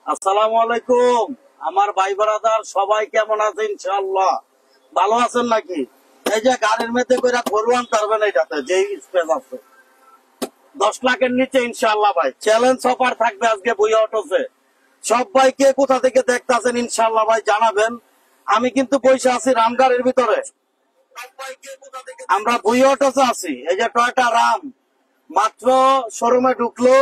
আসসালামু আলাইকুম। আমার ভাই ব্রাদার সবাই কেমন আছে? ইনশাআল্লাহ ভালো আছেন নাকি? এই যে গাড়ির মধ্যে করে ঘরওয়ান পারবেন, এটাতে যে স্পেস আছে 10 লাখের নিচে ইনশাআল্লাহ ভাই চ্যালেঞ্জ অফার থাকবে আজকে বুইয়া অটোসে। সবাইকে কোথা থেকে দেখতেছেন ইনশাআল্লাহ ভাই জানাবেন। আমি কিন্তু পয়সা আছি রামগাড়ির ভিতরে, আমরা বুইয়া অটোসে আছি। এই যে টয়োটা রাম মাত্র শোরুমে ঢুকলো,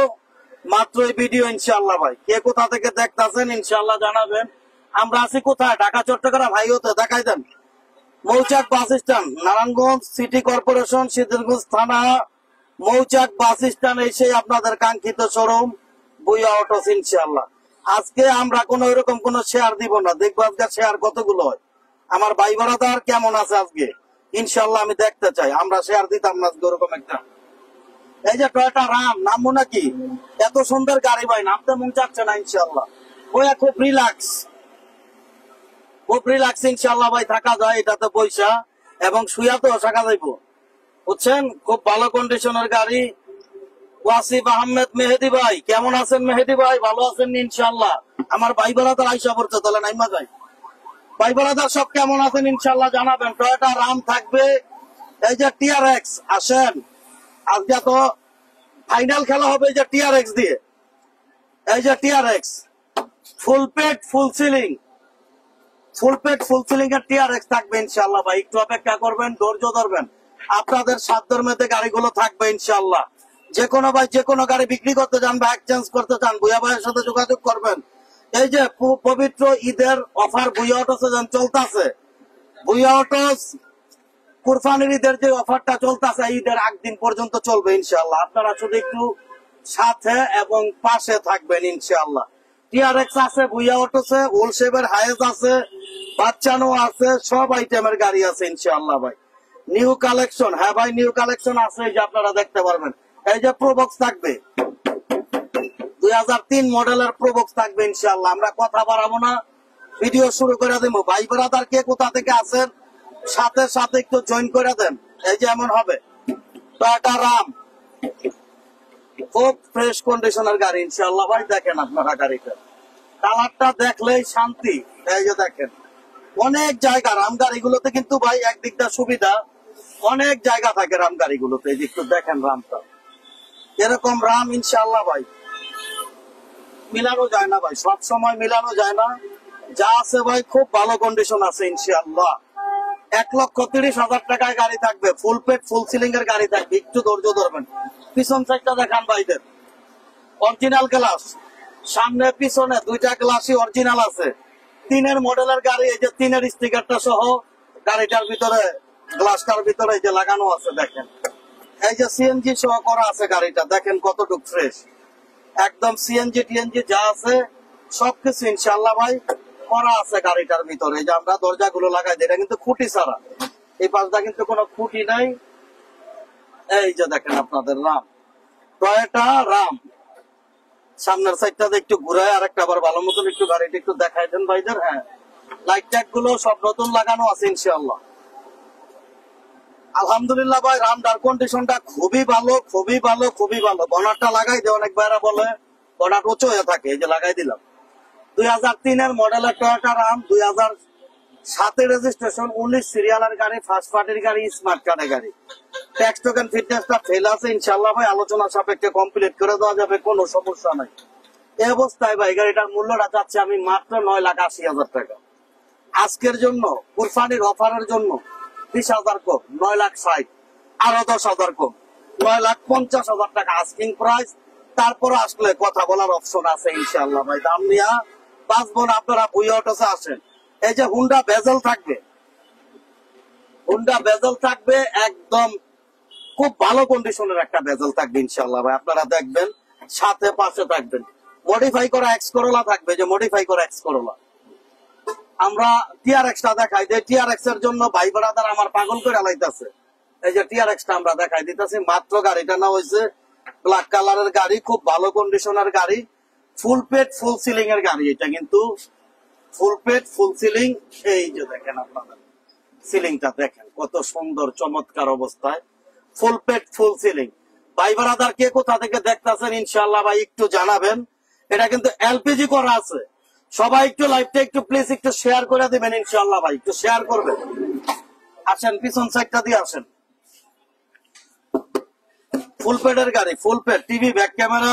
মাত্র এই ভিডিও ইনশাআল্লাহ ভাই কে কোথা থেকে দেখতেছেন ইনশাআল্লাহ জানাবেন। আমরা আছি কোথায়? ঢাকা চট্টগ্রাম হাইওয়েতে, দেখাই দেন। মৌচাক bus stand, Narayanganj city corporation, Siddhirganj থানা, মৌচাক বাস স্ট্যান্ড এসে আপনাদের কাঙ্ক্ষিত শোরুম বুইয়া অটোস ইনশাআল্লাহ। আজকে আমরা কোন এরকম কোন শেয়ার দিব না, দেখবো আজকে শেয়ার কতগুলো হয়। আমার ভাই ব্রাদার কেমন আছে আজকে ইনশাআল্লাহ আমি দেখতে চাই। আমরা শেয়ার দিতাম না আজকে ওরকম একটা। এই যে টয়োটা রাম, নামবো নাকি? এত সুন্দর গাড়ি ভাই, নামতে মন চাচ্ছে না ইনশাআল্লাহ। ওয়া খুব রিল্যাক্স, খুব রিল্যাক্স ইনশাআল্লাহ ভাই থাকা যায় এটাতে পয়সা, এবং শুয়া তো থাকা যাইব, বুঝছেন। খুব ভালো কন্ডিশনের গাড়ি। ওয়াসিফ আহমেদ মেহেদি ভাই কেমন আছেন? মেহেদি ভাই ভালো আছেন ইনশাআল্লাহ? আমার ভাই ব্রাদার আইসা পড়ছে, তাহলে নাইমা যাই। ভাই ব্রাদার সব কেমন আছেন ইনশাআল্লাহ জানাবেন। টয়োটা রাম থাকবে। এই যে টিআরএক্স আসেন, আজকে তো ফাইনাল খেলা হবে এই যে টিআরএক্স দিয়ে। এই যে টিআরএক্স ফুল পেট ফুল সিলিং, ফুল পেট ফুল সিলিং এর টিআরএক্স থাকবে ইনশাআল্লাহ ভাই। একটু অপেক্ষা করবেন, ধৈর্য ধরবেন, আপনাদের সাধ্যের মধ্যে গাড়িগুলো থাকবে ইনশাআল্লাহ। যে কোনো ভাই যে কোনো গাড়ি বিক্রি করতে চান বা এক্সচেঞ্জ করতে চান, ভুয়া ভাইয়ের সাথে যোগাযোগ করবেন। এই যে পবিত্র ঈদের অফার ভুয়া অটোসে চলতেছে, ভুয়া অটোস কুরবানির ঈদের যে অফারটা চলতেছে ঈদের একদিন পর্যন্ত চলবে ইনশাআল্লাহ। আপনারা শুধু একটু সাথে এবং পাশে থাকবেন ইনশাআল্লাহ। টিআরএক্স আছে ভুইয়া অটোসে, ওলশেবের হায়েজ আছে, বাচ্চানো আছে, সব আইটেমের গাড়ি আছে ইনশাআল্লাহ ভাই। নিউ কালেকশন, হ্যাঁ ভাই নিউ কালেকশন আছে, এই যে আপনারা দেখতে পারবেন। এই যে প্রোবক্স থাকবে 2003 মডেলের প্রোবক্স থাকবে ইনশাআল্লাহ। আমরা কথা বাড়াবো না, ভিডিও শুরু করে দেবো। ভাই ব্রাদার কে কোথা থেকে আছেন সাথে সাথে একটু জয়েন করে দেন। এই যে এমন হবে টয়োটা রাম, খুব ফ্রেশ কন্ডিশনের গাড়ি ইনশাআল্লাহ ভাই। দেখেন আপনারা গাড়িটা, কালারটা দেখলেই শান্তি। এই যে দেখেন অনেক জায়গা রাম গাড়িগুলোতে কিন্তু ভাই একদিকটা সুবিধা, অনেক জায়গা থাকে রাম গাড়িগুলোতে। এই যে একটু দেখেন রামটা, এরকম রাম ইনশাআল্লাহ ভাই মিলানো যায় না ভাই, সব সময় মিলানো যায় না। যা আছে ভাই খুব ভালো কন্ডিশন আছে ইনশাআল্লাহ। 1,30,000 টাকায় গাড়ি থাকবে, ফুল পেট ফুল সিলিং এর গাড়ি থাকবে। একটু ধৈর্য ধরবেন। পিছন সাইডটা দেখান ভাইদের, অরিজিনাল গ্লাস, সামনে পিছনে দুইটা গ্লাসই অরিজিনাল আছে। 3 মডেলের গাড়ি, এই যে 3 স্টিকারটা সহ গাড়িটার ভিতরে, গ্লাসটার ভিতরে এই যে লাগানো আছে দেখেন। এই যে সিএনজি সহ করা আছে গাড়িটা, দেখেন কতটুকু ফ্রেশ, একদম সিএনজি টিএনজি যা আছে সবকিছু ইনশাআল্লাহ ভাই করা আছে গাড়িটার ভিতরে। এই যে আমরা দরজা গুলো লাগাই দিই, এটা কিন্তু খুঁটি ছাড়া, এই পাশটা কিন্তু কোনো খুঁটি নাই। এই যে দেখেন আপনাদের রাম, টয়োটা রাম। সামনের সাইডটা একটু ঘুরায় আর একটা আবার ভালো মতন একটু গাড়িটা একটু দেখাই দেন ভাইদের। হ্যাঁ, লাইট ট্যাগ গুলো সব নতুন লাগানো আছে ইনশাআল্লাহ। আলহামদুলিল্লাহ ভাই রামটার কন্ডিশনটা খুবই ভালো, খুবই ভালো, খুবই ভালো। বনারটা লাগাই দিয়ে অনেক ভাইরা বলে বনার উঁচু হয়ে থাকে, এই যে লাগাই দিলাম। 2003 মডেলের টয়োটা রাম, 2007 রেজিস্ট্রেশন, 19 সিরিয়ালের গাড়ি, ফার্স্ট পার্টির গাড়ি, স্মার্ট কার্ডের গাড়ি। ট্যাক্স টোকেন ফিটনেসটা ফেল আছে ইনশাআল্লাহ ভাই, আলোচনা সাপেক্ষে কমপ্লিট করে দেওয়া যাবে, কোনো সমস্যা নাই। এই অবস্থায় ভাই গাড়িটার মূল্যটা চাচ্ছি আমি মাত্র 9,80,000 টাকা। আজকের জন্য কুরবানির অফারের জন্য 20,000 কম, 9,60,000, আরো 10,000 কম, 9,50,000 টাকা আস্কিং প্রাইস। তারপরে আসলে কথা বলার অপশন আছে ইনশাআল্লাহ ভাই। দাম নিয়া বাঁচবো না, আপনারা বুইয়া অটোসে আসেন। এই যে হুন্ডা বেজেল থাকবে, হুন্ডা বেজেল থাকবে একদম খুব ভালো কন্ডিশনের একটা বেজেল থাকবে ইনশাআল্লাহ ভাই, আপনারা দেখবেন সাথে পাশে থাকবেন। মডিফাই করা এক্স করোলা থাকবে, যে মডিফাই করা এক্স করোলা। আমরা টিআরএক্সটা দেখাই যে টিআরএক্স এর জন্য ভাই ব্রাদার আমার পাগল করে লাইতেছে। এই যে টিআরএক্সটা আমরা দেখাই দিতেছি, মাত্র গাড়িটা না হয়েছে ব্ল্যাক কালারের গাড়ি, খুব ভালো কন্ডিশনের গাড়ি, ফুল পেট ফুল সিলিং এর গাড়ি। এটা কিন্তু ফুল পেট ফুল সিলিং। এই যে দেখেন আপনাদের সিলিংটা দেখেন কত সুন্দর চমৎকার অবস্থায়, ফুল পেট ফুল সিলিং। ভাই ব্রাদার কে কোথা থেকে দেখতেছেন ইনশাআল্লাহ ভাই একটু জানাবেন। এটা কিন্তু এলপিজি করা আছে। সবাই একটু লাইভটা একটু প্লিজ একটু শেয়ার করে দিবেন ইনশাআল্লাহ ভাই, একটু শেয়ার করবেন। আসেন পিছন সাইডটা দিয়ে আসেন। ফুল পেডের গাড়ি, ফুল পেড, টিভি, ব্যাক ক্যামেরা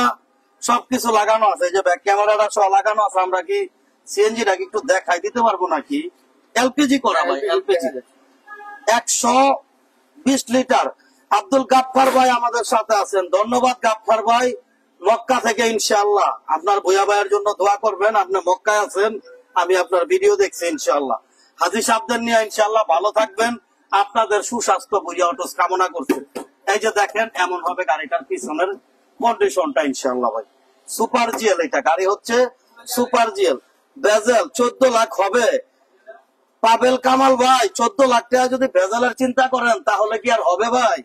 সবকিছু লাগানো আছে। এই যে ব্যাক ক্যামেরাটা সহ লাগানো আছে। আমরা কি সিএনজিটা একটু দেখাই দিতে পারবো নাকি? এলপিজি করা ভাই, এলপিজি 120 লিটার। আব্দুল গাফফার ভাই আমাদের সাথে আছেন, ধন্যবাদ গাফফার ভাই মক্কা থেকে। ইনশাআল্লাহ আপনার ভুয়া ভাইয়ের জন্য দোয়া করবেন। আপনি মক্কায় আছেন, আমি আপনার ভিডিও দেখছি ইনশাআল্লাহ। হাজি সাহেবদের নিয়ে ইনশাআল্লাহ ভালো থাকবেন। আপনাদের সুস্বাস্থ্য ভুয়া অটোস কামনা করছে। এই যে দেখেন এমন হবে গাড়িটার পিছনের কন্ডিশনটা ইনশাআল্লাহ ভাই। সুপার জিএল, এটা গাড়ি হচ্ছে সুপার জিএল। বেজেল 14 লাখ হবে পাবেল কামাল ভাই। 14 লাখ টাকা যদি বেজেলের চিন্তা করেন তাহলে কি আর হবে ভাই?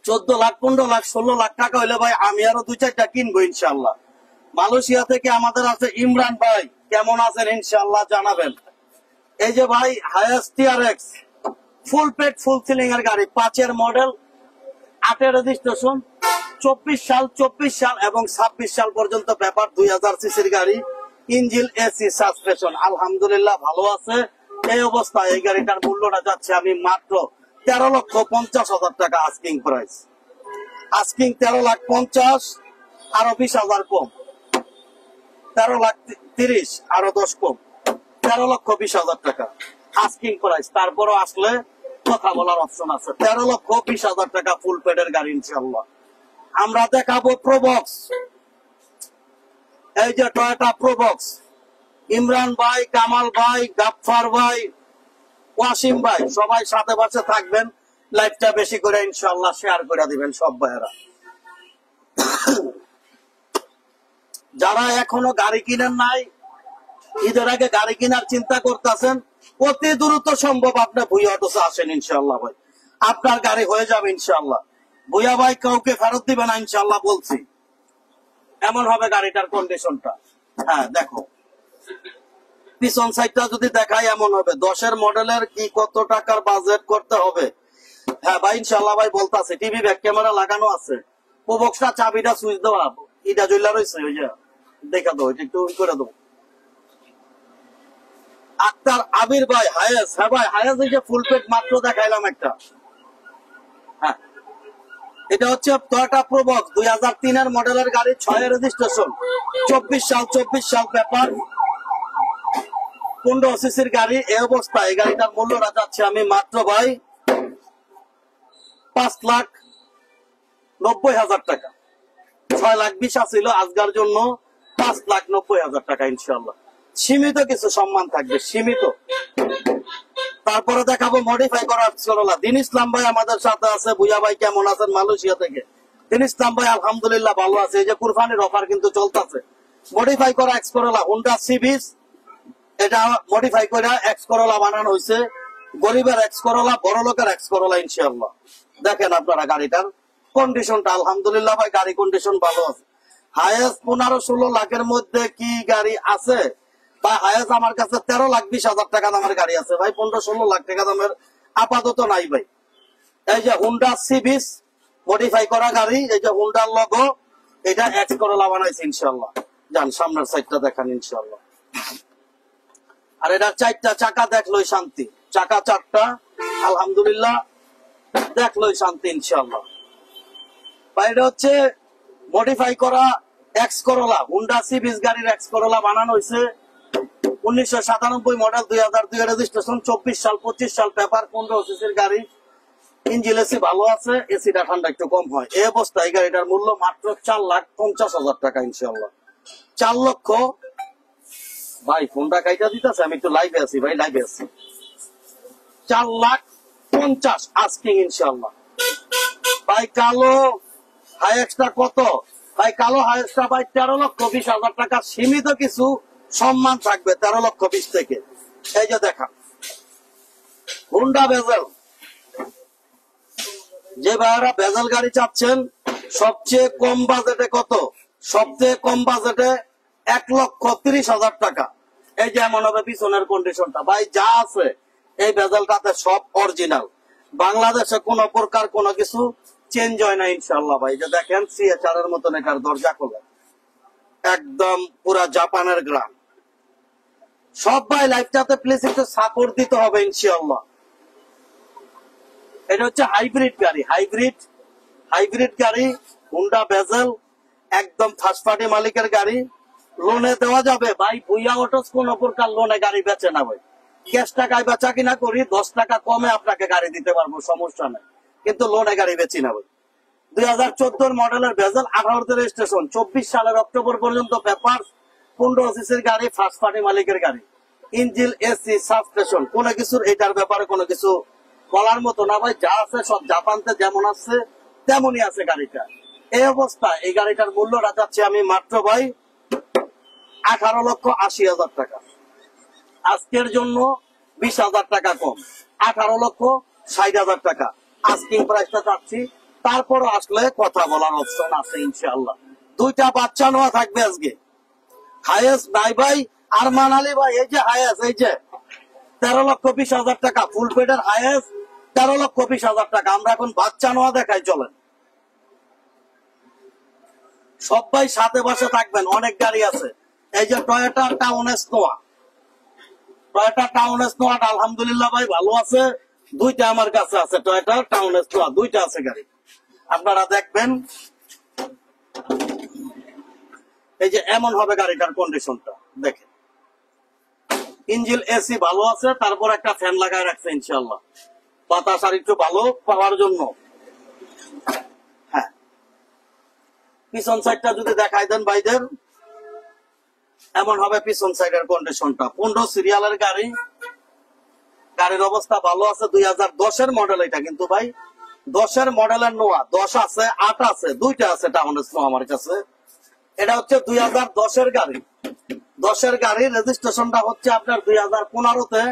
14 লাখ, 15 লাখ, 16 লাখ টাকা হইলে ভাই আমি আরো 2-4টা কিনবো ইনশাআল্লাহ। মালয়েশিয়া থেকে আমাদের আছে ইমরান ভাই, কেমন আছেন ইনশাআল্লাহ জানাবেন। এই যে ভাই হায়াস টিআরএক্স ফুল পেড ফুল সিলিং এর গাড়ি, 5 মডেল, 8 রেজিস্ট্রেশন, 24 সাল এবং 26 সাল পর্যন্ত পেপার, 2000 সিসির গাড়ি, ইঞ্জিন, এসি, সাসপেনশন আলহামদুলিল্লাহ ভালো আছে। এই অবস্থায় এই গাড়িটার মূল্যটা যাচ্ছে আমি মাত্র 13,50,000 টাকা আস্কিং প্রাইস। আস্কিং 13,50,000, আরো 20,000 কম, 13,30,000 আরো 10 কম, 13,20,000 টাকা আস্কিং প্রাইস। তারপরও আসলে কথা বলার অপশন আছে। 13,20,000 টাকা ফুল পেডের গাড়ি ইনশাআল্লাহ। আমরা দেখাবো প্রোবক্স। এই যে টয়োটা প্রোবক্স, ইমরান ভাই, কামাল ভাই, গাফফার ভাই, ওয়াসিম ভাই সবাই সাথে পাশে থাকবেন। লাইভটা বেশি করে ইনশাআল্লাহ শেয়ার করে দিবেন সব ভাইয়েরা। যারা এখনো গাড়ি কিনেন নাই, ঈদের আগে গাড়ি কেনার চিন্তা করতেছেন, অতি দ্রুত সম্ভব আপনি ভুইয়া অটোসে আসেন ইনশাআল্লাহ ভাই, আপনার গাড়ি হয়ে যাবে ইনশাআল্লাহ। ভুইয়া ভাই কাউকে ফেরত দিবে না ইনশাআল্লাহ বলছি। এমন হবে গাড়িটার কন্ডিশনটা। হ্যাঁ দেখো পিছন সাইডটা যদি দেখাই এমন হবে। 10 মডেলের কি কত টাকার বাজেট করতে হবে? হ্যাঁ ভাই ইনশাআল্লাহ ভাই বলতাছে। টিভি ব্যাক ক্যামেরা লাগানো আছে। প্রোবক্সটা চাবিটা সুইচ দেওয়া, ইটা জ্বলা রয়েছে, ওই যে দেখা দাও, এটা একটু করে দাও। আক্তার আবির ভাই হায়েস, হ্যাঁ ভাই হায়েস, এই যে ফুল পেড মাত্র দেখাইলাম একটা। হ্যাঁ এটা হচ্ছে টয়োটা প্রোবক্স 2003 মডেলের গাড়ি, 6 রেজিস্ট্রেশন, 24 সাল পেপার, 15 সিসির গাড়ি। এই অবস্থায় এই গাড়িটার মূল্যটা যাচ্ছে আমি মাত্র ভাই 5,90,000 টাকা। 6,20,000 ছিল, আজকের জন্য 5,90,000 টাকা ইনশাআল্লাহ। সীমিত কিছু সম্মান থাকবে, সীমিত। তারপরে দেখাবো মডিফাই করা করলা। দিন ইসলাম ভাই আমাদের সাথে আছে। ভুইয়া ভাই কেমন আছেন মালয়েশিয়া থেকে? দিন ইসলাম ভাই আলহামদুলিল্লাহ ভালো আছে। এই যে কুরবানির অফার কিন্তু চলতেছে। মডিফাই করা এক্স করলা হুন্ডা সিবিস, এটা মডিফাই করে এক্স করলা বানানো হয়েছে। গরিবের এক্স করলা, বড় লোকের এক্স করলা ইনশাআল্লাহ। দেখেন আপনারা গাড়িটার কন্ডিশনটা আলহামদুলিল্লাহ ভাই, গাড়ি কন্ডিশন ভালো আছে। হায়েস্ট 15-16 লাখের মধ্যে কি গাড়ি আছে ভাই? হায়েস্ট আমার কাছে 13,20,000 টাকা দামের গাড়ি আছে ভাই। 15-16 লাখ টাকা দামের আপাতত নাই ভাই। এই যে হুন্ডা সিবিস মডিফাই করা গাড়ি, এই যে হুন্ডার লোগো, এটা এক্স করলা বানাইছে ইনশাআল্লাহ। যান সামনের সাইডটা দেখান ইনশাআল্লাহ। আর এটা 4টা চাকা, দেখলোই শান্তি। চাকা 4টা আলহামদুলিল্লাহ, দেখলোই শান্তি ইনশাআল্লাহ ভাই। এটা হচ্ছে মডিফাই করা এক্স করলা, হুন্ডা সিবিস গাড়ির এক্স করলা বানানো হয়েছে। 1997 মডেল, 2002 রেজিস্ট্রেশন, 24 সাল 25 সাল পেপার, 15 সিসির গাড়ি, ইঞ্জিন এসি ভালো আছে, এসিটা ঠান্ডা একটু কম হয়। এই অবস্থায় গাড়িটার মূল্য মাত্র 4,50,000 টাকা ইনশাআল্লাহ। 4 লক্ষ ভাই ফোনটা কাইটা দিতেছে, আমি একটু লাইভে আছি ভাই, লাইভে আছি। 4,50,000 আস্কিং ইনশাআল্লাহ ভাই। কালো হাইয়েস্টটা কত ভাই? কালো হাইয়েস্টটা ভাই 13,20,000 টাকা। সীমিত কিছু সম্মান থাকবে 13,20,000 থেকে। এই যে দেখা হুন্ডা বেজেল, যে ভাইরা বেজেল গাড়ি চাচ্ছেন সবচেয়ে কম বাজেটে কত? সবচেয়ে কম বাজেটে 1,30,000 টাকা। এই যে এমন হবে পিছনের কন্ডিশনটা ভাই, যা আছে এই বেজেলটাতে সব অরিজিনাল। বাংলাদেশে কোন প্রকার কোনো কিছু চেঞ্জ হয় না ইনশাআল্লাহ ভাই। যে দেখেন সিএচআর এর মতন এটার দরজা খোলা, একদম পুরা জাপানের গ্রাম। সবাই লাইফটাতে প্লিজ একটু সাপোর্ট দিতে হবে ইনশাআল্লাহ। এটা হচ্ছে হাইব্রিড গাড়ি, হাইব্রিড গাড়ি, হুন্ডা বেজেল, একদম ফার্স্ট পার্টি মালিকের গাড়ি। লোনে দেওয়া যাবে ভাই। ভুইয়া অটোস কোন প্রকার লোনে গাড়ি বেচে না ভাই। ক্যাশ টাকায় বেচা কিনা করি, 10 টাকা কমে আপনাকে গাড়ি দিতে পারবো, সমস্যা নেই, কিন্তু লোনে গাড়ি বেচি না ভাই। 2014 মডেলের ভেজেল, 18তে রেজিস্ট্রেশন, 24 সালের অক্টোবর পর্যন্ত পেপার, 15 সিসির গাড়ি, ফার্স্ট পার্টি মালিকের গাড়ি, ইঞ্জিন, এসি, সাবস্টেশন, কোনো কিছুর এটার ব্যাপারে কোনো কিছু বলার মতো না ভাই। যা আছে সব জাপানতে যেমন আছে তেমনই আছে গাড়িটা। এই অবস্থায় এই গাড়িটার মূল্যটা যাচ্ছে আমি মাত্র ভাই 18,80,000 টাকা। আজকের জন্য 20,000 টাকা কম, 18,60,000 টাকা আস্কিং প্রাইসটা চাচ্ছি। তারপরও আসলে কথা বলার অপশন আছে ইনশাআল্লাহ। 2টা বাচ্চা নেওয়া থাকবে আজকে। হায়েস্ট নাই ভাই আরমান আলী ভাই, এই যে হায়েস্ট, এই যে 13,20,000 টাকা ফুল পেডের হায়েস্ট, 13,20,000 টাকা। আমরা এখন বাচ্চা নেওয়া দেখাই, চলেন সবাই সাথে বসে থাকবেন। অনেক গাড়ি আছে। এই যে টয়োটা টাউন এস নোয়া, টয়োটা টাউন এস নোয়া আলহামদুলিল্লাহ ভাই ভালো আছে। 2টা আমার কাছে আছে, টয়োটা টাউন এস নোয়া 2টা আছে গাড়ি, আপনারা দেখবেন। এই যে এমন হবে গাড়িটার কন্ডিশনটা দেখেন। ইঞ্জিন, এসি ভালো আছে, তারপর একটা ফ্যান লাগায় রাখছে ইনশাআল্লাহ, বাতাস আর একটু ভালো পাওয়ার জন্য। হ্যাঁ, পিছন সাইডটা যদি দেখাই দেন ভাইদের, এমন হবে পিছন সাইডের কন্ডিশনটা। 15 সিরিয়ালের গাড়ি, গাড়ির অবস্থা ভালো আছে। 2010-এর মডেল এটা, কিন্তু ভাই 10-এর মডেলের নোয়া 10 আছে, 8 আছে, 2টা আছে টাউন এস নোয়া আমার কাছে। এটা হচ্ছে 2010-এর গাড়ি। 10-এর গাড়ি, রেজিস্ট্রেশনটা হচ্ছে আপনার 2015-তে।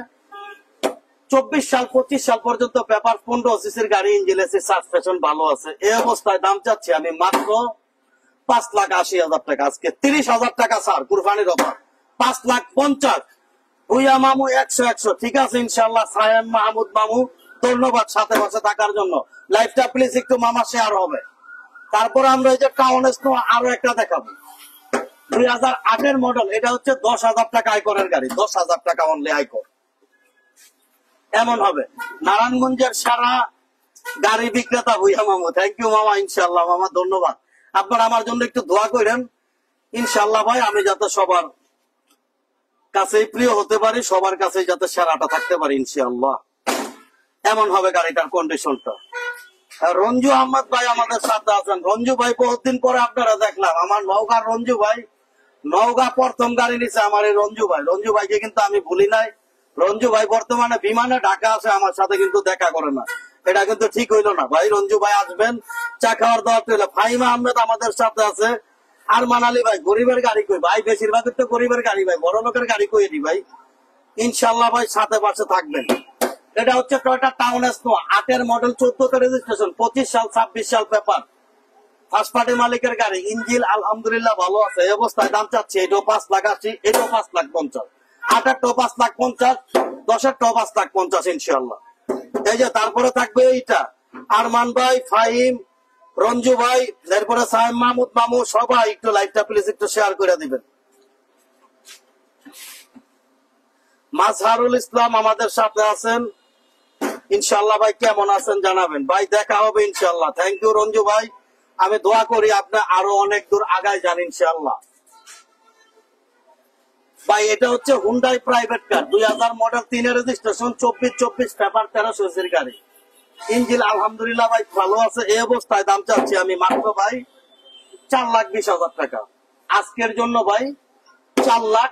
24 সাল 25 সাল পর্যন্ত পেপার, 15 সিসির গাড়ি, ইঞ্জিন, এসি, সাসপেনশন ভালো আছে। এই অবস্থায় দাম চাচ্ছি আমি মাত্র 5,80,000 টাকা। আজকে 30,000 টাকা স্যার, কুরবানির অফার 5,50,000। ভুইয়া মামু 100 ঠিক আছে ইনশাআল্লাহ। সায়েম মাহমুদ মামু, ধন্যবাদ সাথে বসে থাকার জন্য। লাইভটা প্লিজ একটু মামা শেয়ার হবে। তারপর আমরা এই যে টাউন এস নোয়া আরো একটা দেখাবো, 2008-এর মডেল। এটা হচ্ছে 10,000 টাকা আয়করের গাড়ি, 10,000 টাকা অনলি আয়কর। এমন হবে নারায়ণগঞ্জের সারা গাড়ি বিক্রেতা ভুইয়া মামু। থ্যাংক ইউ মামা, ইনশাআল্লাহ মামা, ধন্যবাদ। আপনারা আমার জন্য একটু দোয়া করেন ইনশাআল্লাহ ভাই, আমি যাতে সবার কাছেই প্রিয় হতে পারি, সবার কাছে যাতে সেরাটা থাকতে পারি ইনশাআল্লাহ। এমন হবে গাড়িটার কন্ডিশনটা। রঞ্জু আহমদ ভাই আমাদের সাথে আছেন। রঞ্জু ভাই বহুদিন পরে আপনারা দেখলাম। আমার নওগাঁর রঞ্জু ভাই, নওগাঁ প্রথম গাড়ি নিছে আমার এই রঞ্জু ভাই। রঞ্জু ভাইকে কিন্তু আমি ভুলি নাই। রঞ্জু ভাই বর্তমানে বিমানে ঢাকা আছে, আমার সাথে কিন্তু দেখা করে না, এটা কিন্তু ঠিক হইলো না ভাই। রঞ্জু ভাই আসবেন, চা খাওয়ার দাওয়াত হইলো। ফাহিমা আহমেদ আমাদের সাথে আছে। আর মানালি ভাই, গরিবের গাড়ি কই ভাই? বেশিরভাগ তো গরিবের গাড়ি ভাই, বড় লোকের গাড়ি কই নি ভাই। ইনশাআল্লাহ ভাই সাথে পাশে থাকবেন। এটা হচ্ছে টয়োটা টাউন এস নোয়া, 8-এর মডেল, 14তে রেজিস্ট্রেশন, 25 সাল 26 সাল পেপার, ফার্স্ট পার্টি মালিকের গাড়ি, ইঞ্জিন আলহামদুলিল্লাহ ভালো আছে। এই অবস্থায় দাম চাচ্ছি এটাও 5,80,000, এটাও 5,50,000, 8-এরটাও 5,50,000, 10-এরটাও 5,50,000 ইনশাআল্লাহ। এই যে তারপরে থাকবে এইটা আরমান ভাই, ফাহিম, রঞ্জু ভাই, এরপরে সাহেব মাহমুদ মামু, সবাই একটু লাইভটা প্লিজ একটু শেয়ার করে দিবেন। মাজহারুল ইসলাম আমাদের সাথে আছেন ইনশাআল্লাহ। ভাই কেমন আছেন জানাবেন ভাই, দেখা হবে ইনশাআল্লাহ। থ্যাংক ইউ রঞ্জু ভাই, আমি দোয়া করি আপনি আরো অনেক দূর আগায় যান ইনশাআল্লাহ। ভাই এটা হচ্ছে হুন্ডাই প্রাইভেট কার, 2000 মডেল, 3-এর রেজিস্ট্রেশন, 24 পেপার, 13 সিসির গাড়ি, ইঞ্জিন আলহামদুলিল্লাহ ভাই ভালো আছে। এই অবস্থায় দাম চাচ্ছি আমি মাত্র ভাই 4,20,000 টাকা। আজকের জন্য ভাই 4 লাখ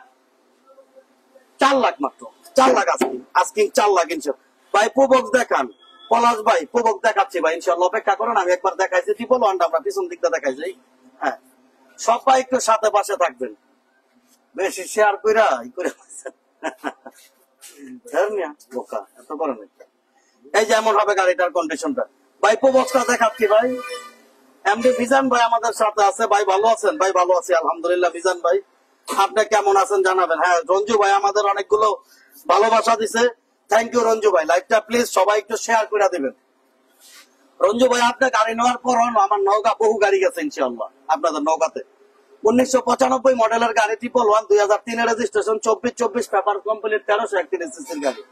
মাত্র, 4 লাখ আজকিং 4 লাখ ইনশাআল্লাহ। ভাই প্রবক্স দেখান, পলাশ ভাই প্রবক্স দেখাচ্ছি ভাই ইনশাআল্লাহ, অপেক্ষা করেন। আমি একবার দেখাইছি ট্রিপল ওয়ানটা, আমরা পিছন দিকটা দেখাইছি। হ্যাঁ, সবাই একটু সাথে পাশে থাকবেন, বেশি শেয়ার কইরা বোকা এত বড় না। এই যে এমন হবে গাড়িটার কন্ডিশনটা। ভাই প্রবক্সটা দেখাচ্ছি ভাই। এমডি মিজান ভাই আমাদের সাথে আছে। ভাই ভালো আছেন? ভাই ভালো আছি আলহামদুলিল্লাহ। মিজান ভাই আপনি কেমন আছেন জানাবেন। হ্যাঁ, রঞ্জু ভাই আমাদের অনেকগুলো ভালোবাসা দিছে, থ্যাংক ইউ রঞ্জু ভাই। লাইভটা প্লিজ সবাই একটু শেয়ার করে দিবেন। রঞ্জু ভাই আপনি গাড়ি নেওয়ার পর আমার নওগাঁ বহু গাড়ি গেছে ইনশাআল্লাহ, আপনাদের নওগাঁতে 1995 মডেলের গাড়ি 111 2003 রেজিস্ট্রেশন 24 পেপার কমপ্লিট 1331 সিসির গাড়ি।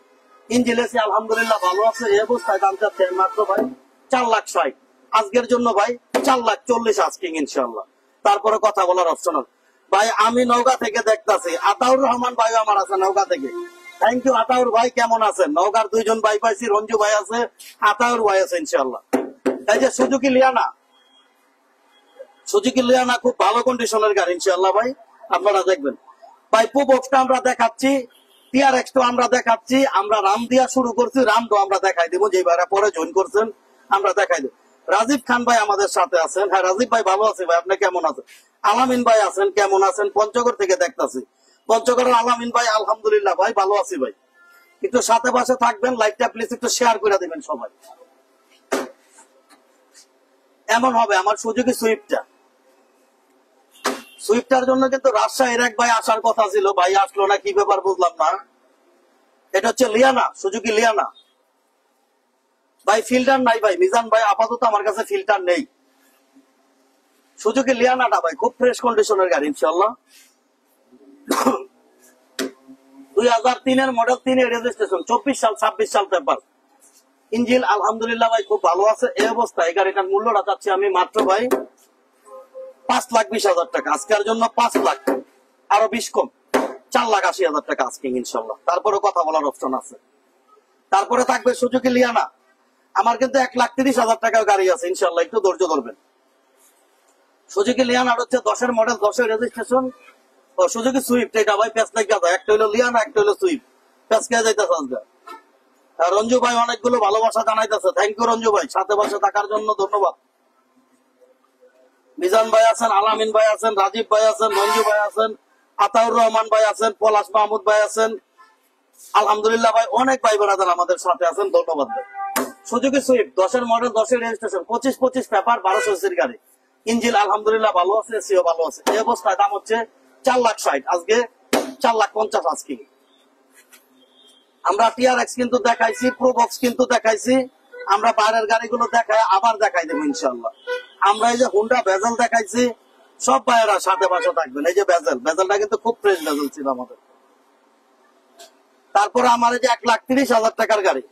ইঞ্জিন এসি আলহামদুলিল্লাহ ভালো আছে। এই অবস্থায় দাম চাচ্ছেন মাত্র ভাই 4,60,000। আজকের জন্য ভাই 4,40,000 আস্কিং ইনশাআল্লাহ। তারপরে কথা বলার অপশন ভাই। আমি নওগাঁ থেকে দেখতাছি, আতাউর রহমান ভাই আমার আছে নওগাঁ থেকে। থ্যাংক ইউ আতাউর ভাই, কেমন আছেন? নওগাঁর 2 জন ভাই পাইছি, রঞ্জু ভাই আছে, আতাউর ভাই আছে ইনশাআল্লাহ। এই যে সুজুকি লিয়ানা, সুজুকি লিয়ানা খুব ভালো কন্ডিশনের গাড়ি ইনশাআল্লাহ ভাই, আপনারা দেখবেন ভাই। পুবক্সটা আমরা দেখাচ্ছি, টিআরএক্স টা আমরা দেখাচ্ছি। আমরা রাম দিয়া শুরু করছি, রাম তো আমরা দেখাই দিব, যে ভাইরা পরে জয়েন করছেন আমরা দেখাই দেব। রাজীব খান ভাই আমাদের সাথে আছেন। হ্যাঁ রাজীব ভাই ভালো আছে ভাই, আপনি কেমন আছেন? আলামিন ভাই আছেন, কেমন আছেন? পঞ্চগড় থেকে দেখতাছি, পঞ্চগড়ের আলামিন ভাই আলহামদুলিল্লাহ ভাই ভালো আছি ভাই। একটু সাথে পাশে থাকবেন, লাইভটা প্লিজ একটু শেয়ার করে দিবেন সবাই। এমন হবে আমার সুজুকি সুইফটটা, সুইফটার জন্য কিন্তু রাজশাহীর এক ভাই আসার কথা ছিল, ভাই আসলো না, কি ব্যাপার বুঝলাম না। এটা হচ্ছে লিয়ানা, সুজুকি লিয়ানা ভাই। ফিল্টার নাই ভাই, মিজান ভাই আপাতত আমার কাছে ফিল্টার নেই। সুজুকি লিয়ানাটা ভাই খুব ফ্রেশ কন্ডিশনের গাড়ি ইনশাআল্লাহ। 2003 মডেল, 3 রেজিস্ট্রেশন, 24 সাল 26 সাল পেপার। ইঞ্জিন আলহামদুলিল্লাহ ভাই খুব ভালো আছে। এই অবস্থায় এই গাড়িটার মূল্যটা চাচ্ছি আমি মাত্র ভাই 5,20,000 টাকা। আজকের জন্য 5 লাখ, আরো 20 কম, 4,80,000 টাকা আজকিং ইনশাআল্লাহ। তারপরে কথা বলার অপশন আছে। তারপরে থাকবে সুজুকি লিয়ানা। আমার কিন্তু 1,30,000 টাকার গাড়ি আছে ইনশাআল্লাহ, একটু ধৈর্য ধরবেন। সুজুকি লিয়ানা হচ্ছে 10 মডেল, 10 রেজিস্ট্রেশন। সুজুকি সুইফট এটা ভাই পেস লাগা যায়, একটা হলো লিয়ানা, একটা হলো সুইফট, পেস কে যাইতেছে আজকে। রঞ্জু ভাই অনেকগুলো ভালোবাসা জানাইতেছে, থ্যাংক ইউ রঞ্জু ভাই, সাথে বসে থাকার জন্য ধন্যবাদ। মিজান ভাই আছেন, আলামিন ভাই আছেন, রাজীব ভাই আছেন, রঞ্জু ভাই আছেন, আতাউর রহমান ভাই আছেন, পলাশ মাহমুদ ভাই আছেন, আলহামদুলিল্লাহ ভাই অনেক ভাই বোনেরা আমাদের সাথে আছেন, ধন্যবাদ ভাই। Suzuki Swift 10 model, 10 registration, 25 paper, 1200 সিসির গাড়ি। ইঞ্জিন আলহামদুলিল্লাহ ভালো আছে, এসিও ভালো আছে। এই অবস্থায় দাম হচ্ছে 4,60,000, আজকে 4,50,000 আজকে। আমরা টিআরএক্স কিন্তু দেখাইছি, প্রোবক্স কিন্তু দেখাইছি, আমরা বাইরের গাড়িগুলো দেখাই আবার দেখাই দেবো ইনশাআল্লাহ। আমরা এই যে হুন্ডা ভেজেল দেখাইছি, সব ভাইয়েরা সাথে পাশে থাকবেন। এই যে ভেজেলটা কিন্তু খুব ফ্রেশ ভেজেল ছিল আমাদের। তারপরে আমার এই যে 1,30,000 টাকার গাড়ি,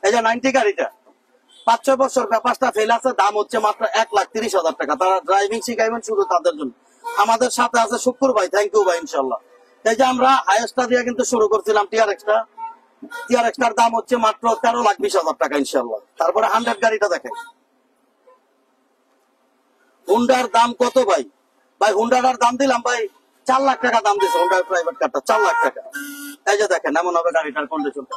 এই যে 90 গাড়িটা 5-6 বছর পেপারটা ফেল আছে, দাম হচ্ছে মাত্র 1,30,000 টাকা। তারা ড্রাইভিং শিখাইবেন শুধু তাদের জন্য। আমাদের সাথে আছে শুক্কুর ভাই, থ্যাংক ইউ ভাই ইনশাআল্লাহ। এই যে আমরা হাইয়েস্টটা দিয়ে কিন্তু শুরু করছিলাম টিআরএক্সটার দাম হচ্ছে মাত্র 13,20,000 টাকা ইনশাআল্লাহ। তারপরে 100 গাড়িটা দেখেন, হুন্ডার দাম কত ভাই? ভাই হুন্ডাটার দাম দিলাম ভাই 4 লাখ টাকা দাম দিচ্ছে হুন্ডার প্রাইভেট কারটা, 4 লাখ টাকা। এই যে দেখেন এমন হবে গাড়িটার কন্ডিশনটা।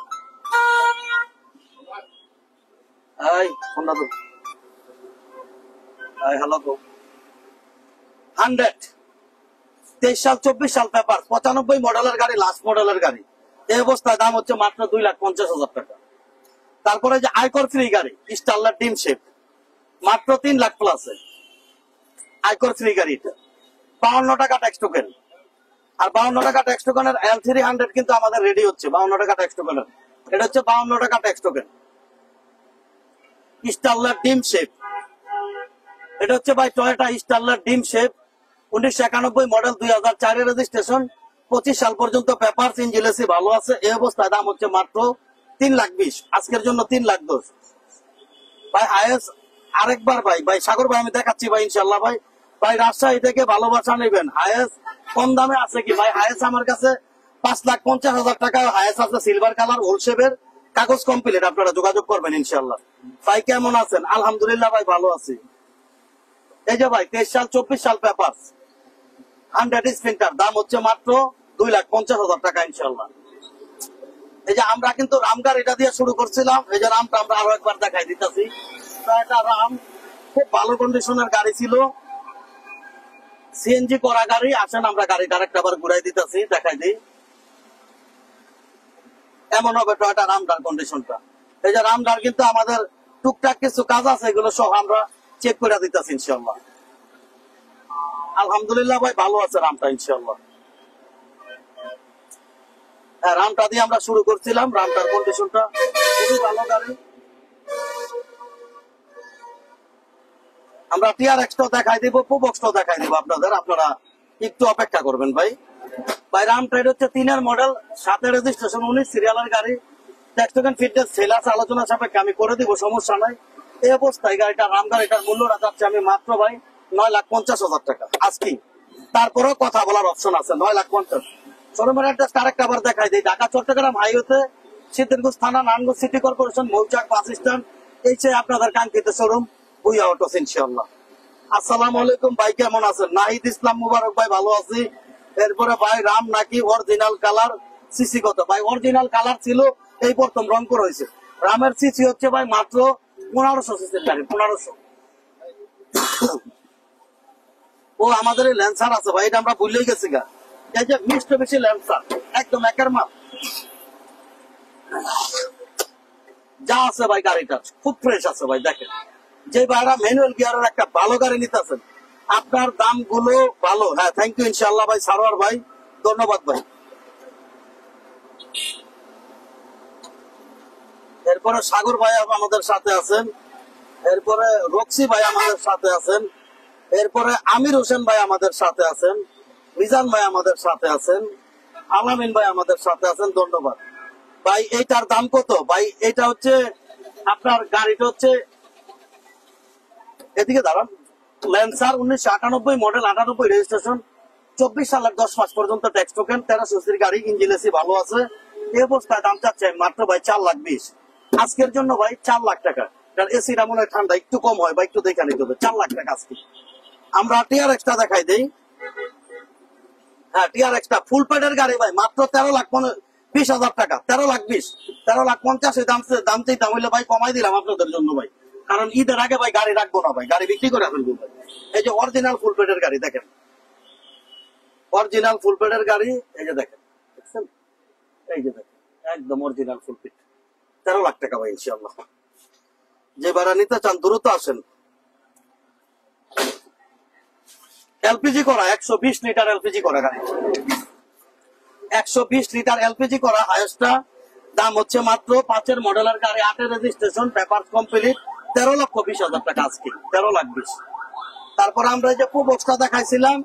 এই হুন্ডা তো হ্যালো তো 100 23 সাল 24 সাল পেপার, 95 মডেলের গাড়ি, লাস্ট মডেলের গাড়ি। এই অবস্থায় দাম হচ্ছে মাত্র 2,50,000 টাকা। তারপরে যে আয়কর ফ্রি গাড়ি স্টারলার ডিম শেপ, মাত্র 3 লাখ প্লাসে আয়কর ফ্রি গাড়ি। এটা 52 টাকা ট্যাক্স টোকেন, আর 52 টাকা ট্যাক্স টোকেনের L300 কিন্তু আমাদের রেডি হচ্ছে। 52 টাকা ট্যাক্স টোকেনের, এটা হচ্ছে 52 টাকা ট্যাক্স টোকেন স্টারলার ডিম শেপ। এটা হচ্ছে ভাই টয়োটা স্টারলার ডিম শেপ, 1991 মডেল, 2004 রেজিস্ট্রেশন, 25 সাল পর্যন্ত পেপারস, ইঞ্জিন এসি ভালো আছে। এই অবস্থায় দাম হচ্ছে মাত্র 3,20,000, আজকের জন্য 3,10,000 ভাই। হায়েস্ট আরেকবার ভাই সাগর ভাই আমি দেখাচ্ছি ভাই ইনশাল্লাহ ভাই। ভাই রাজশাহী থেকে ভালোবাসা নেবেন, হায়েস্ট কম দামে আছে কি ভাই? হায়েস্ট আমার কাছে 5,50,000 টাকা হায়েস্ট আছে, সিলভার কালার, হোলসেপের, কাগজ কমপ্লিট। আপনারা যোগাযোগ করবেন ইনশাল্লাহ। ভাই কেমন আছেন? আলহামদুলিল্লাহ ভাই ভালো আছি। এই যে ভাই 23 সাল 24 সাল পেপার, 100 স্প্রিন্টার, দাম হচ্ছে মাত্র 2,50,000 টাকা ইনশাল্লাহ। এই যে আমরা কিন্তু রাম গাড়িটা দিয়ে শুরু করছিলাম, এই যে রামটা আমরা আরো একবার দেখাই দিতেছি। এটা রাম খুব ভালো কন্ডিশনের গাড়ি ছিল, সিএনজি করা গাড়ি। আসেন আমরা গাড়িটা আরেকটা আবার ঘুরাই দিতেছি, দেখাই দিই। এমন হবে টয়োটা রামডার কন্ডিশনটা। এই যে রামডার কিন্তু আমাদের টুকটাক কিছু কাজ আছে, এগুলো সব আমরা চেক করে দিতেছি ইনশাল্লাহ। আলহামদুলিল্লাহ ভাই ভালো আছে রামটা ইনশাল্লাহ। হ্যাঁ রামটা দিয়ে আমরা শুরু করছিলাম, রামটার কন্ডিশনটা খুবই ভালো গাড়ি। আমরা TRX-টাও দেখাই দিব, প্রোবক্সটাও দেখাই দিব আপনাদের, আপনারা একটু অপেক্ষা করবেন ভাই। ভাই রাম ট্রাইড হচ্ছে 3-এর মডেল, 7-এর রেজিস্ট্রেশন, 19 সিরিয়ালের গাড়ি। ট্যাক্স টোকেন ফিটনেস সেল আছে, আলোচনা সাপেক্ষে আমি করে দিব, সমস্যা নাই। এই অবস্থায় গাড়িটা রাম গাড়িটার মূল্যটা যাচ্ছে আমি মাত্র ভাই 9,50,000 টাকা আজকে। তারপরেও কথা বলার অপশন আছে, 9,50,000। শোরুমের অ্যাড্রেস আরেকটা আবার দেখাই দিই, ঢাকা চট্টগ্রাম হাইওয়েতে সিদ্ধিরগঞ্জ থানা, নারায়ণগঞ্জ সিটি কর্পোরেশন, মৌচাক বাস স্ট্যান্ড, এই যে আপনাদের কাঙ্ক্ষিত শোরুম ভুইয়া অটোস ইনশাআল্লাহ। আসসালামু আলাইকুম ভাই, কেমন আছেন? নাহিদ ইসলাম মুবারক ভাই, ভালো আছি। এরপরে ভাই রাম নাকি অরিজিনাল কালার, সিসি কত? ভাই অরিজিনাল কালার ছিল, এই প্রথম রং করা হয়েছে। রামের সিসি হচ্ছে ভাই মাত্র 1500 সিসির গাড়ি, 1500। ও আমাদের এই ল্যান্সার আছে ভাই, এটা আমরা ভুলেই গেছি গা। এই যে মিষ্ট বেশি ল্যান্সার, একদম একের মাল যা আছে ভাই, গাড়িটা খুব ফ্রেশ আছে ভাই। দেখেন যে ভাইরা ম্যানুয়াল গিয়ারের একটা ভালো গাড়ি নিতেছেন, আপনার দাম গুলো ভালো। হ্যাঁ, থ্যাংক ইউ ইনশাআল্লাহ ভাই, সারোয়ার ভাই, ধন্যবাদ ভাই। এরপরে সাগর ভাই আমাদের সাথে আছেন, এরপরে রক্সি ভাই আমাদের সাথে আছেন, এরপরে আমির হোসেন ভাই আমাদের সাথে আছেন, মিজান ভাই আমাদের সাথে আছেন, আলামিন ভাই আমাদের সাথে আছেন, ধন্যবাদ ভাই। এইটার দাম কত ভাই? এটা হচ্ছে আপনার গাড়িটা হচ্ছে, এদিকে দাঁড়ান, ল্যান্সার 1998 মডেল, 98 রেজিস্ট্রেশন, 24 সালের 10 মাস পর্যন্ত ট্যাক্স টোকেন, 13 সিসির গাড়ি, ইঞ্জিন এসি ভালো আছে। এই অবস্থায় দাম চাচ্ছে মাত্র ভাই 4,20,000 আজকের জন্য ভাই, 4 লাখ টাকা। কারণ এসিটা মনে হয় ঠান্ডা একটু কম হয় ভাই, একটু দেখে নিতে হবে। 4 লাখ টাকা আজকে। আমরা TRX-টা দেখাই দেই। হ্যাঁ, TRX-টা ফুল পেডের গাড়ি ভাই, মাত্র 13,20,000 টাকা, 13,20,000, 13,50,000 দাম চাইতাম হইলে ভাই কমাই দিলাম আপনাদের জন্য ভাই। কারণ ঈদের আগে ভাই গাড়ি রাখবো না ভাই, গাড়ি বিক্রি করে ফেলবো ভাই। এই যে অরিজিনাল ফুল পেডের গাড়ি দেখেন, অরিজিনাল ফুল পেডের গাড়ি, এই যে দেখেন, দেখছেন? এই যে দেখেন, একদম অরিজিনাল ফুল পেড, 13 লাখ টাকা ভাই ইনশাআল্লাহ। যে ভাড়া নিতে চান দ্রুত আসেন। এলপিজি করা 120 লিটার এলপিজি করা গাড়ি, 120 লিটার এলপিজি করা হায়েস্টটা দাম হচ্ছে মাত্র 5-এর মডেলের গাড়ি, 8-এর রেজিস্ট্রেশন, পেপার কমপ্লিট, 13,20,000 টাকা আজকে, 13,20,000। তারপর আমরা এই যে প্রোবক্সটা দেখাইছিলাম,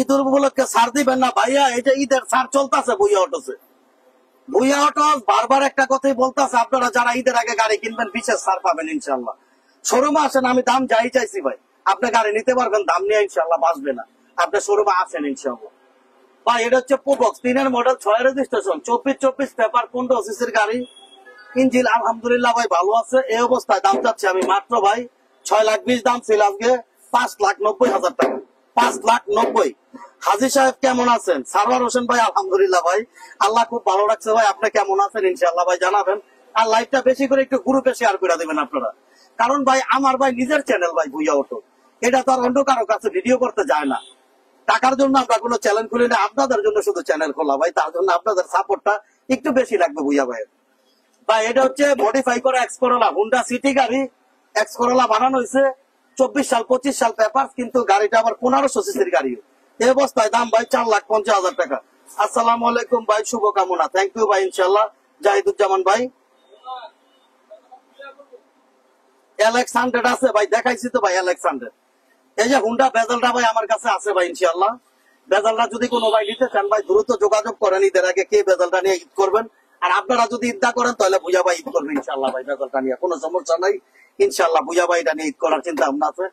ঈদ উপলক্ষে ছাড় দিবেন না ভাইয়া? এই যে ঈদের ছাড় চলতেছে ভুইয়া অটোসে। ভুইয়া অটোস বারবার একটা কথাই বলতেছে, আপনারা যারা ঈদের আগে গাড়ি কিনবেন বিশেষ ছাড় পাবেন ইনশাআল্লাহ। শোরুমে আসেন, আমি দাম যাই চাইছি ভাই, আপনি গাড়ি নিতে পারবেন, দাম নিয়ে ইনশাআল্লাহ বাঁচবে না। আপনি শোরুমে আসেন ইনশাআল্লাহ ভাই। এটা হচ্ছে প্রোবক্স, 3-এর মডেল, 6 রেজিস্ট্রেশন, 24 পেপার, 15 সিসির গাড়ি, ইঞ্জিন আলহামদুলিল্লাহ ভাই ভালো আছে। এই অবস্থায় দাম চাচ্ছি আমি মাত্র ভাই 6,20,000, দাম ছিল আজকে 5,90,000 টাকা, 5,90,000। হাজি সাহেব কেমন আছেন? সারওয়ার হোসেন ভাই, আলহামদুলিল্লাহ ভাই, আল্লাহ খুব ভালো রাখছে ভাই। আপনি কেমন আছেন ইনশাআল্লাহ ভাই জানাবেন। আর লাইভটা বেশি করে একটু গ্রুপে শেয়ার করে দিবেন আপনারা, কারণ ভাই আমার ভাই নিজের চ্যানেল ভাই ভুইয়া অটো, এটা তো আর অন্য কারো কাছে ভিডিও করতে যায় না। টাকার জন্য আমরা কোনো চ্যানেল খুলি না, আপনাদের জন্য শুধু চ্যানেল খোলা ভাই, তার জন্য আপনাদের সাপোর্টটা একটু বেশি লাগবে ভুইয়া ভাইয়ের। ভাই এটা হচ্ছে মডিফাই করা এক্স করোলা, হুন্ডা সিটি গাড়ি, এক্স করোলা বানানো হয়েছে 24 সাল, 25 সাল পেপার, কিন্তু গাড়িটা আবার 1500 সিসির গাড়ি। এই অবস্থায় দাম ভাই 4,50,000 টাকা। আসসালামু আলাইকুম ভাই, শুভকামনা, থ্যাংক ইউ ভাই ইনশাআল্লাহ। জাহিদুজ্জামান ভাই, LX100 আছে ভাই, দেখাইছি তো ভাই LX100। এই যে হুন্ডা বেজালটা ভাই আমার কাছে আছে ভাই ইনশাআল্লাহ। বেজালটা যদি কোনো ভাই নিতে চান ভাই দ্রুত যোগাযোগ করেন, ঈদের আগে কে বেজালটা নিয়ে ঈদ করবেন। আর আপনারা যদি ঈদটা করেন তাহলে ভুইয়া ভাই ঈদ করবেন ইনশাআল্লাহ ভাই, বেজালটা নিয়ে কোনো সমস্যা নাই ইনশাআল্লাহ। ভুইয়া ভাই এটা নিয়ে ঈদ করার চিন্তা ভাবনা আছে।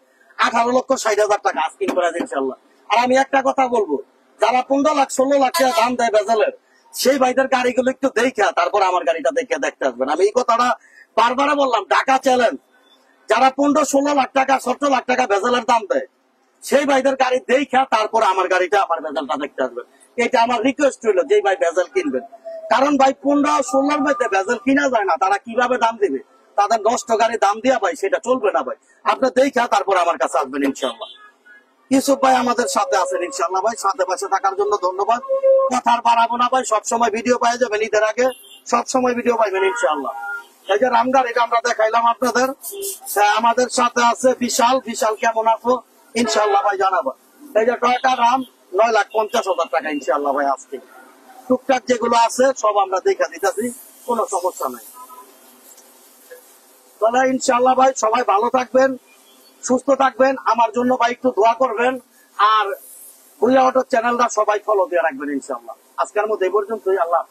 18,60,000 টাকা আস্কিং করা যায় ইনশাআল্লাহ। আর আমি একটা কথা বলবো, যারা 15 লাখ 16 লাখ টাকা দাম দেয় বেজালের, সেই ভাইদের গাড়িগুলো একটু দেখা তারপর আমার গাড়িটা দেখে দেখতে আসবেন। আমি এই কথাটা বারবার বললাম, ঢাকা চ্যালেঞ্জ, যারা 15-16 লাখ টাকা 17 লাখ টাকা বেজালের দাম দেয়, সেই ভাইদের গাড়ি দেখা তারপর আমার গাড়িটা, আমার বেজালটা দেখতে আসবেন। এটা আমার রিকোয়েস্ট হইলো, যে ভাই বেজাল কিনবেন, কারণ ভাই 15-16 মধ্যে বেজাল কিনা যায় না, তারা কিভাবে দাম দিবে? তাদের নষ্ট গাড়ি দাম দিয়া ভাই সেটা চলবে না ভাই। আপনি দেখা তারপর আমার কাছে আসবেন ইনশাআল্লাহ। ইউসুফ ভাই আমাদের সাথে আছেন ইনশাআল্লাহ ভাই, সাথে পাশে থাকার জন্য ধন্যবাদ। কথা আর বাড়াবো না ভাই, সবসময় ভিডিও পাওয়া যাবেন ঈদের আগে, সবসময় ভিডিও পাইবেন ইনশাআল্লাহ। এই যে রামগার, এটা আমরা দেখাইলাম আপনাদের। আমাদের সাথে আছে বিশাল, বিশাল কেমন আছো ইনশাআল্লাহ ভাই জানাবো। এই যে টয়োটা রাম 9,50,000 টাকা ইনশাআল্লাহ ভাই আজকে। টুকটাক যেগুলো আছে সব আমরা দেখা দিতেছি, কোনো সমস্যা নাই। তাহলে ইনশাআল্লাহ ভাই সবাই ভালো থাকবেন, সুস্থ থাকবেন, আমার জন্য ভাই একটু দোয়া করবেন, আর ভুইয়া অটো চ্যানেলটা সবাই ফলো দিয়ে রাখবেন ইনশাআল্লাহ। আজকের মতো এই পর্যন্তই, আল্লাহ।